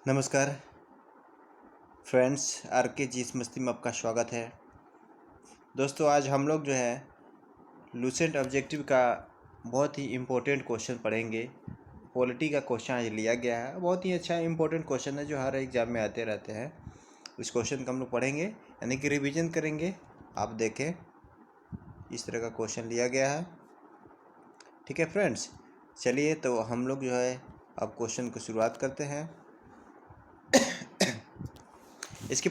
नमस्कार friends, are के जी इस मस्ती में आपका स्वागत है। दोस्तों, आज हम लोग जो है लूसेंट ऑब्जेक्टिव का बहुत ही इम्पोर्टेंट क्वेश्चन पढ़ेंगे। पॉलिटी का क्वेश्चन आज लिया गया है। बहुत ही अच्छा इम्पोर्टेंट क्वेश्चन है जो हर एग्जाम में आते रहते हैं। इस क्वेश्चन को हम लोग पढ़ेंगे, यानी कि रिवीजन करेंगे। आप देखें, इस तरह का क्वेश्चन लिया गया है। ठीक है फ्रेंड्स, चलिए तो हम लोग जो है अब क्वेश्चन को शुरुआत करते हैं। इसके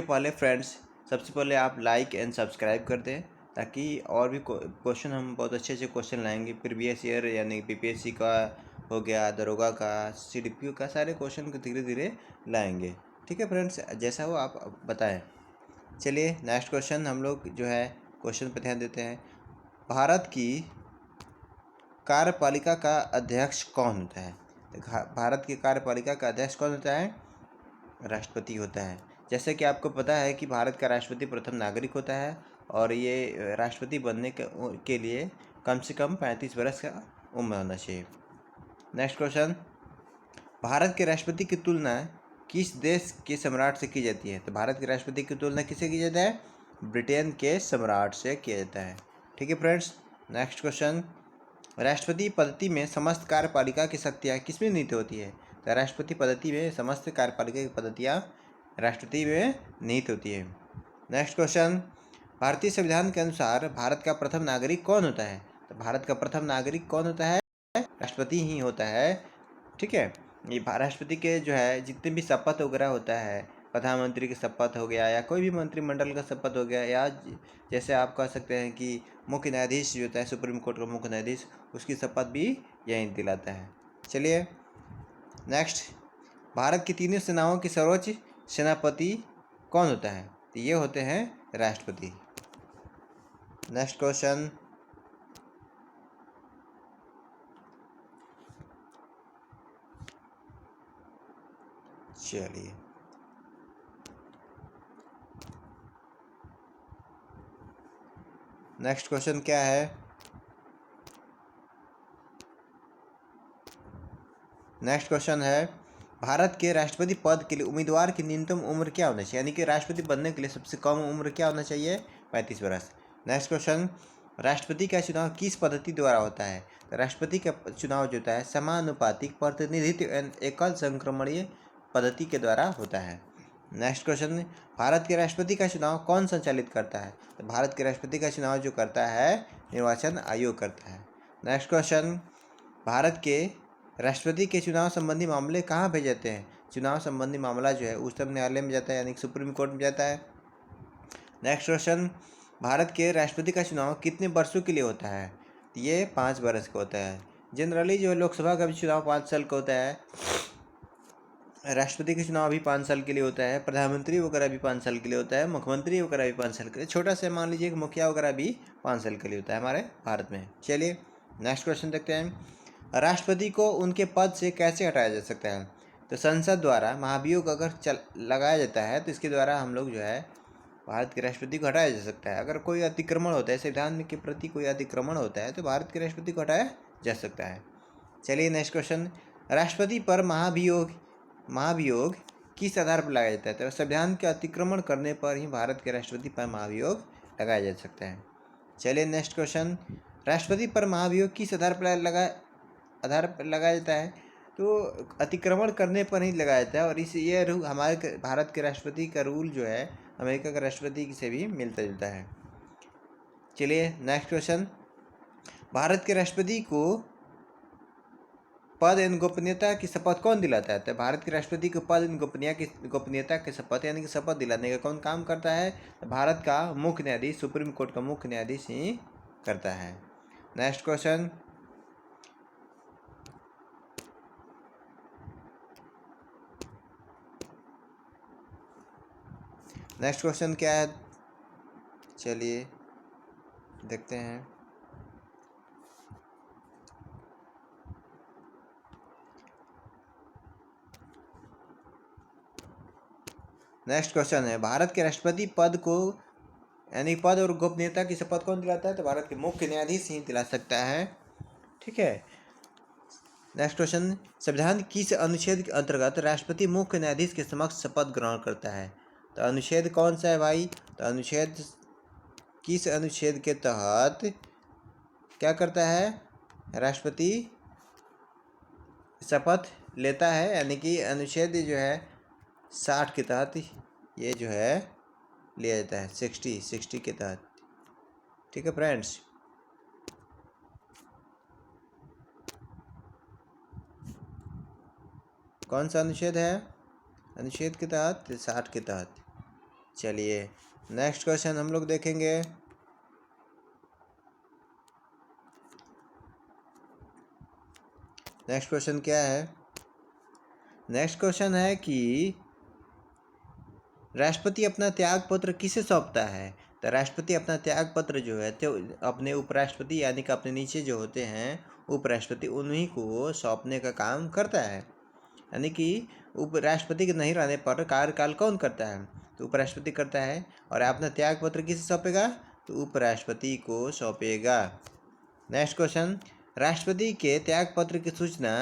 पहले फ्रेंड्स, सबसे पहले आप लाइक एंड सब्सक्राइब कर दें, ताकि और भी क्वेश्चन हम बहुत अच्छे क्वेश्चन लाएंगे। प्रीवियस ईयर यानी पीपीएससी का हो गया, दरोगा का, सीडीपीओ का, सारे क्वेश्चन को धीरे धीरे लाएंगे। ठीक है फ्रेंड्स, जैसा हो आप बताएं। चलिए नेक्स्ट क्वेश्चन हम लोग जो है क्वेश्चन पर ध्यान देते हैं। भारत की कार्यपालिका का अध्यक्ष कौन होता है? भारत की कार्यपालिका का अध्यक्ष कौन होता है? राष्ट्रपति होता है। जैसे कि आपको पता है कि भारत का राष्ट्रपति प्रथम नागरिक होता है, और ये राष्ट्रपति बनने के लिए कम से कम 35 वर्ष का उम्र होना चाहिए। नेक्स्ट क्वेश्चन, भारत के राष्ट्रपति की तुलना किस देश के सम्राट से की जाती है? तो भारत के राष्ट्रपति की तुलना किससे की जाता है? ब्रिटेन के सम्राट से किया जाता है। ठीक है फ्रेंड्स, नेक्स्ट क्वेश्चन, राष्ट्रपति पद्धति में समस्त कार्यपालिका की शक्तियाँ किसमें निहित होती है? तो राष्ट्रपति पद्धति में समस्त कार्यपालिका की पद्धतियाँ राष्ट्रपति में निहित होती है। नेक्स्ट क्वेश्चन, भारतीय संविधान के अनुसार भारत का प्रथम नागरिक कौन होता है? तो भारत का प्रथम नागरिक कौन होता है? राष्ट्रपति ही होता है। ठीक है, ये राष्ट्रपति के जो है जितने भी शपथ वगैरह होता है, प्रधानमंत्री की शपथ हो गया या कोई भी मंत्रिमंडल का शपथ हो गया, या जैसे आप कह सकते हैं कि मुख्य न्यायाधीश जो होता है, सुप्रीम कोर्ट का मुख्य न्यायाधीश, उसकी शपथ भी यही दिलाता है। चलिए नेक्स्ट, भारत की तीनों सेनाओं के सर्वोच्च सेनापति कौन होता है? तो ये होते हैं राष्ट्रपति। नेक्स्ट क्वेश्चन, चलिए नेक्स्ट क्वेश्चन क्या है? नेक्स्ट क्वेश्चन है, भारत के राष्ट्रपति पद के लिए उम्मीदवार की न्यूनतम उम्र क्या होना चाहिए? यानी कि राष्ट्रपति बनने के लिए सबसे कम उम्र क्या होना चाहिए? 35 वर्ष। नेक्स्ट क्वेश्चन, राष्ट्रपति का चुनाव किस पद्धति द्वारा होता है? तो राष्ट्रपति का चुनाव जो होता है समानुपातिक प्रतिनिधित्व एकल संक्रमणीय पद्धति के द्वारा होता है। नेक्स्ट क्वेश्चन, भारत के राष्ट्रपति का चुनाव कौन संचालित करता है? तो भारत के राष्ट्रपति का चुनाव जो करता है निर्वाचन आयोग करता है। नेक्स्ट क्वेश्चन, भारत के राष्ट्रपति के चुनाव संबंधी मामले कहाँ भेजे जाते हैं? चुनाव संबंधी मामला जो है उच्चतम न्यायालय में जाता है, यानी सुप्रीम कोर्ट में जाता है। नेक्स्ट क्वेश्चन, भारत के राष्ट्रपति का चुनाव कितने वर्षों के लिए होता है? ये 5 वर्ष का होता है। जनरली जो लोकसभा का भी चुनाव 5 साल का होता है, राष्ट्रपति का चुनाव भी 5 साल के लिए होता है, प्रधानमंत्री वगैरह भी 5 साल के लिए होता है, मुख्यमंत्री वगैरह भी 5 साल के लिए, छोटा सा मान लीजिए कि मुखिया वगैरह भी 5 साल के लिए होता है हमारे भारत में। चलिए नेक्स्ट क्वेश्चन देखते हैं, राष्ट्रपति को उनके पद से कैसे हटाया जा सकता है? तो संसद द्वारा महाभियोग अगर लगाया जाता है तो इसके द्वारा हम लोग जो है भारत के राष्ट्रपति को हटाया जा सकता है। अगर कोई अतिक्रमण होता है, संविधान के प्रति कोई अतिक्रमण होता है, तो भारत के राष्ट्रपति को हटाया जा सकता है। चलिए नेक्स्ट क्वेश्चन, राष्ट्रपति पर महाभियोग किस आधार पर लगाया जाता है? तो संविधान के अतिक्रमण करने पर ही भारत के राष्ट्रपति पर महाभियोग लगाया जा सकता है। चलिए नेक्स्ट क्वेश्चन, राष्ट्रपति पर महाभियोग किस आधार पर लगाया जाता है? तो अतिक्रमण करने पर ही लगाया जाता है, और ये रूल हमारे भारत के राष्ट्रपति का रूल जो है अमेरिका के राष्ट्रपति से भी मिलता जुलता है। चलिए नेक्स्ट क्वेश्चन, भारत के राष्ट्रपति को पद एवं गोपनीयता की शपथ कौन दिलाता है? तो भारत के राष्ट्रपति को पद एवं गोपनीयता की शपथ यानी कि शपथ दिलाने का कौन काम करता है? तो भारत का मुख्य न्यायाधीश, सुप्रीम कोर्ट का मुख्य न्यायाधीश ही करता है। नेक्स्ट क्वेश्चन, नेक्स्ट क्वेश्चन क्या है? चलिए देखते हैं। नेक्स्ट क्वेश्चन है, भारत के राष्ट्रपति पद को यानी पद और गोपनीयता की शपथ कौन दिलाता है? तो भारत के मुख्य न्यायाधीश ही दिला सकता है। ठीक है, नेक्स्ट क्वेश्चन, संविधान किस अनुच्छेद के अंतर्गत राष्ट्रपति मुख्य न्यायाधीश के समक्ष शपथ ग्रहण करता है? तो अनुच्छेद कौन सा है भाई? तो अनुच्छेद, किस अनुच्छेद के तहत क्या करता है राष्ट्रपति शपथ लेता है? यानी कि अनुच्छेद जो है 60 के तहत ये जो है लिया जाता है, 60 के तहत। ठीक है फ्रेंड्स, कौन सा अनुच्छेद है? अनुच्छेद के तहत 60 के तहत। चलिए नेक्स्ट क्वेश्चन हम लोग देखेंगे। नेक्स्ट क्वेश्चन क्या है? नेक्स्ट क्वेश्चन है कि राष्ट्रपति अपना त्याग पत्र किसे सौंपता है? तो राष्ट्रपति अपना त्याग पत्र जो है तो अपने उपराष्ट्रपति यानी कि अपने नीचे जो होते हैं उपराष्ट्रपति, उन्हीं को सौंपने का काम करता है। यानी कि उपराष्ट्रपति के नहीं रहने पर कार्यकाल कौन करता है? तो उपराष्ट्रपति करता है। और अपना त्याग पत्र किसे सौंपेगा? तो उपराष्ट्रपति को सौंपेगा। नेक्स्ट क्वेश्चन, राष्ट्रपति के त्याग पत्र की सूचना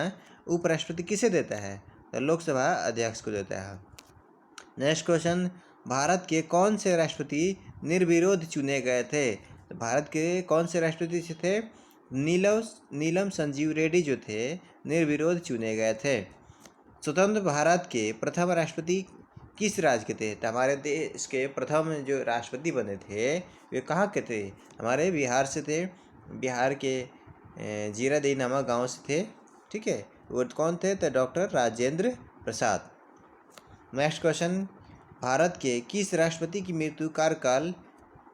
उपराष्ट्रपति किसे देता है? तो लोकसभा अध्यक्ष को देता है। नेक्स्ट क्वेश्चन, भारत के कौन से राष्ट्रपति निर्विरोध चुने गए थे? तो भारत के कौन से राष्ट्रपति थे? नीलम संजीव रेड्डी जो थे निर्विरोध चुने गए थे। स्वतंत्र भारत के प्रथम राष्ट्रपति किस राज्य के थे? तो हमारे देश के प्रथम जो राष्ट्रपति बने थे वे कहाँ के थे? हमारे बिहार से थे। बिहार के जीरादेई नामक गांव से थे। ठीक है, वो कौन थे? तो doctor Rajendra Prasad. Next question, Bharat के किस राष्ट्रपति की मृत्यु कार्यकाल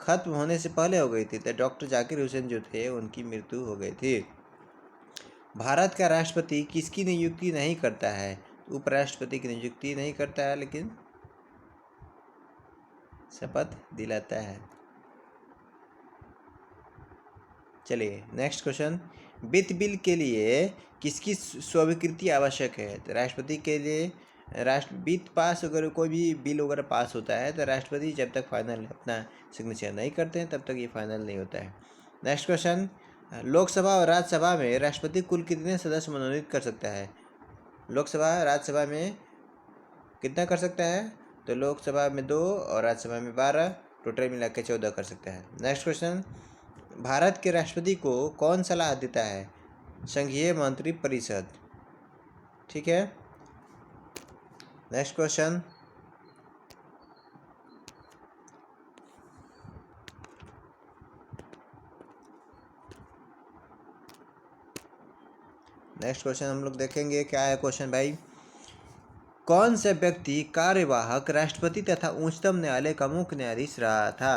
खत्म होने से पहले हो गई थी? तो डॉक्टर जाकिर हुसैन जो थे उनकी मृत्यु हो गई थी। भारत का राष्ट्रपति किसकी नियुक्ति नहीं करता है? उपराष्ट्रपति की नियुक्ति नहीं करता है, लेकिन शपथ दिलाता है। चलिए नेक्स्ट क्वेश्चन, वित्त बिल के लिए किसकी स्वीकृति आवश्यक है? तो राष्ट्रपति के लिए वित्त पास, अगर कोई भी बिल वगैरह पास होता है तो राष्ट्रपति जब तक फाइनल अपना सिग्नेचर नहीं करते हैं तब तक ये फाइनल नहीं होता है। नेक्स्ट क्वेश्चन, लोकसभा और राज्यसभा में राष्ट्रपति कुल कितने सदस्य मनोनीत कर सकता है? लोकसभा राज्यसभा में कितना कर सकता है? तो लोकसभा में 2 और राज्यसभा में 12, टोटल मिला के 14 कर सकता है। नेक्स्ट क्वेश्चन, भारत के राष्ट्रपति को कौन सलाह देता है? संघीय मंत्री परिषद। ठीक है, नेक्स्ट क्वेश्चन, हम लोग देखेंगे क्या है क्वेश्चन भाई। कौन सा व्यक्ति कार्यवाहक राष्ट्रपति तथा उच्चतम न्यायालय का मुख्य न्यायाधीश रहा था?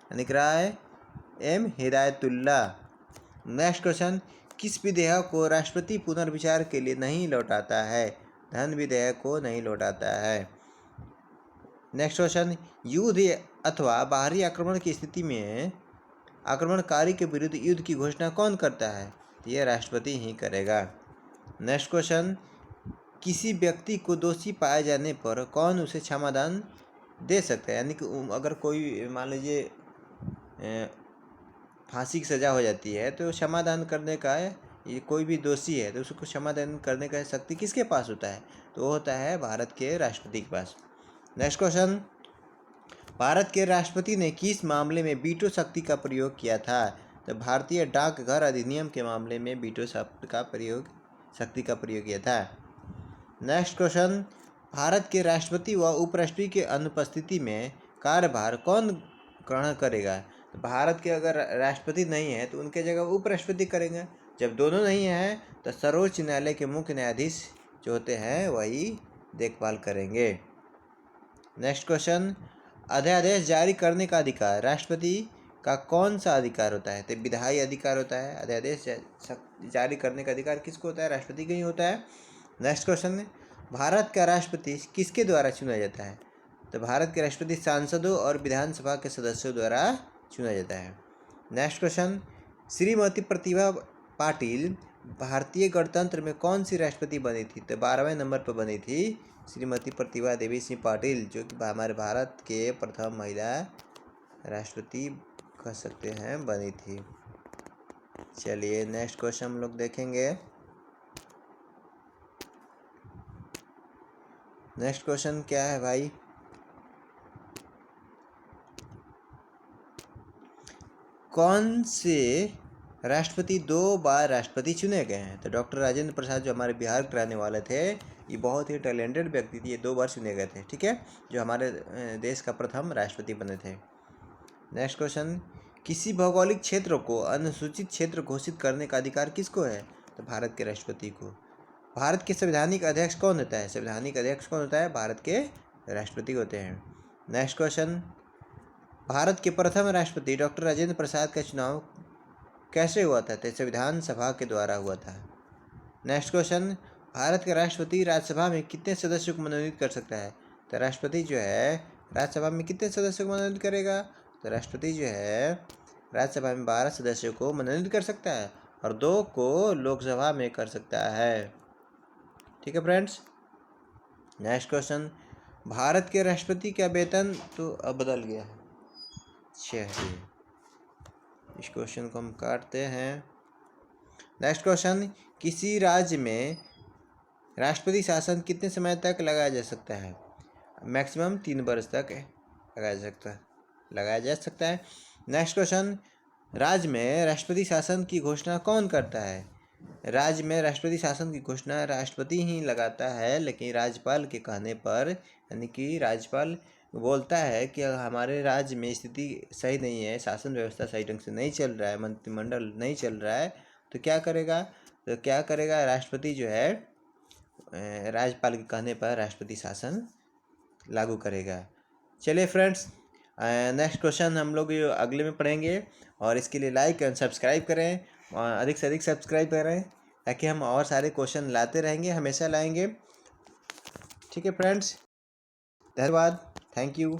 यानी कि रहा है एम हिदायतुल्ला। नेक्स्ट क्वेश्चन, किस विधेयक को राष्ट्रपति पुनर्विचार के लिए नहीं लौटाता है? धन विधेयक को नहीं लौटाता है। नेक्स्ट क्वेश्चन, युद्ध अथवा बाहरी आक्रमण की स्थिति में आक्रमणकारी के विरुद्ध युद्ध की घोषणा कौन करता है? यह राष्ट्रपति ही करेगा। नेक्स्ट क्वेश्चन, किसी व्यक्ति को दोषी पाए जाने पर कौन उसे क्षमादान दे सकता है? यानी कि अगर कोई मान लीजिए फांसी की सज़ा हो जाती है तो क्षमादान करने का, ये कोई भी दोषी है तो उसको क्षमादान करने का शक्ति किसके पास होता है? तो वो होता है भारत के राष्ट्रपति के पास। नेक्स्ट क्वेश्चन, भारत के राष्ट्रपति ने किस मामले में वीटो शक्ति का प्रयोग किया था? तो भारतीय डाकघर अधिनियम के मामले में वीटो शक्ति का प्रयोग किया था। नेक्स्ट क्वेश्चन, भारत के राष्ट्रपति व उपराष्ट्रपति के अनुपस्थिति में कार्यभार कौन ग्रहण करेगा? तो भारत के अगर राष्ट्रपति नहीं है तो उनके जगह उपराष्ट्रपति करेंगे। जब दोनों नहीं हैं तो सर्वोच्च न्यायालय के मुख्य न्यायाधीश जो होते हैं वही देखभाल करेंगे। नेक्स्ट क्वेश्चन, अध्यादेश जारी करने का अधिकार राष्ट्रपति का कौन सा अधिकार होता है? तो विधायी अधिकार होता है। अध्यादेश जारी करने का अधिकार किसको होता है? राष्ट्रपति को ही होता है। नेक्स्ट क्वेश्चन, भारत का राष्ट्रपति किसके द्वारा चुना जाता है? तो भारत के राष्ट्रपति सांसदों और विधानसभा के सदस्यों द्वारा चुना जाता है। नेक्स्ट क्वेश्चन, श्रीमती प्रतिभा पाटिल भारतीय गणतंत्र में कौन सी राष्ट्रपति बनी थी? तो 12वें नंबर पर बनी थी श्रीमती प्रतिभा देवी सिंह पाटिल, जो कि हमारे भारत के प्रथम महिला राष्ट्रपति कह सकते हैं बनी थी। चलिए नेक्स्ट क्वेश्चन हम लोग देखेंगे। नेक्स्ट क्वेश्चन क्या है भाई? कौन से राष्ट्रपति 2 बार राष्ट्रपति चुने गए हैं? तो डॉक्टर राजेंद्र प्रसाद जो हमारे बिहार के रहने वाले थे, ये बहुत ही टैलेंटेड व्यक्ति थे, ये 2 बार चुने गए थे, ठीक है, जो हमारे देश का प्रथम राष्ट्रपति बने थे। नेक्स्ट क्वेश्चन, किसी भौगोलिक क्षेत्र को अनुसूचित क्षेत्र घोषित करने का अधिकार किसको है? तो भारत के राष्ट्रपति को। भारत के संवैधानिक अध्यक्ष कौन होता है? संवैधानिक अध्यक्ष कौन होता है? भारत के राष्ट्रपति होते हैं। नेक्स्ट क्वेश्चन, भारत के प्रथम राष्ट्रपति डॉक्टर राजेंद्र प्रसाद का चुनाव कैसे हुआ था? तो संविधान सभा के द्वारा हुआ था। नेक्स्ट क्वेश्चन, भारत का राष्ट्रपति राज्यसभा में कितने सदस्यों को मनोनीत कर सकता है? तो राष्ट्रपति जो है राज्यसभा में कितने सदस्यों को मनोनीत करेगा? तो राष्ट्रपति जो है राज्यसभा में 12 सदस्यों को मनोनीत कर सकता है और 2 को लोकसभा में कर सकता है। ठीक है फ्रेंड्स। नेक्स्ट क्वेश्चन, भारत के राष्ट्रपति का वेतन तो अब बदल गया है। चलिए इस क्वेश्चन को हम काटते हैं। नेक्स्ट क्वेश्चन, किसी राज्य में राष्ट्रपति शासन कितने समय तक लगाया जा सकता है? मैक्सिमम 3 वर्ष तक लगाया जा सकता है। नेक्स्ट क्वेश्चन, राज्य में राष्ट्रपति शासन की घोषणा कौन करता है? राज्य में राष्ट्रपति शासन की घोषणा राष्ट्रपति ही लगाता है, लेकिन राज्यपाल के कहने पर, यानी कि राज्यपाल बोलता है कि हमारे राज्य में स्थिति सही नहीं है, शासन व्यवस्था सही ढंग से नहीं चल रहा है, मंत्रिमंडल नहीं चल रहा है, तो क्या करेगा? राष्ट्रपति जो है राज्यपाल के कहने पर राष्ट्रपति शासन लागू करेगा। चलिए फ्रेंड्स, नेक्स्ट क्वेश्चन हम लोग अगले में पढ़ेंगे, और इसके लिए लाइक एंड सब्सक्राइब करें, अधिक से अधिक सब्सक्राइब करें, ताकि हम और सारे क्वेश्चन लाते रहेंगे, हमेशा लाएंगे। ठीक है फ्रेंड्स, धन्यवाद, थैंक यू।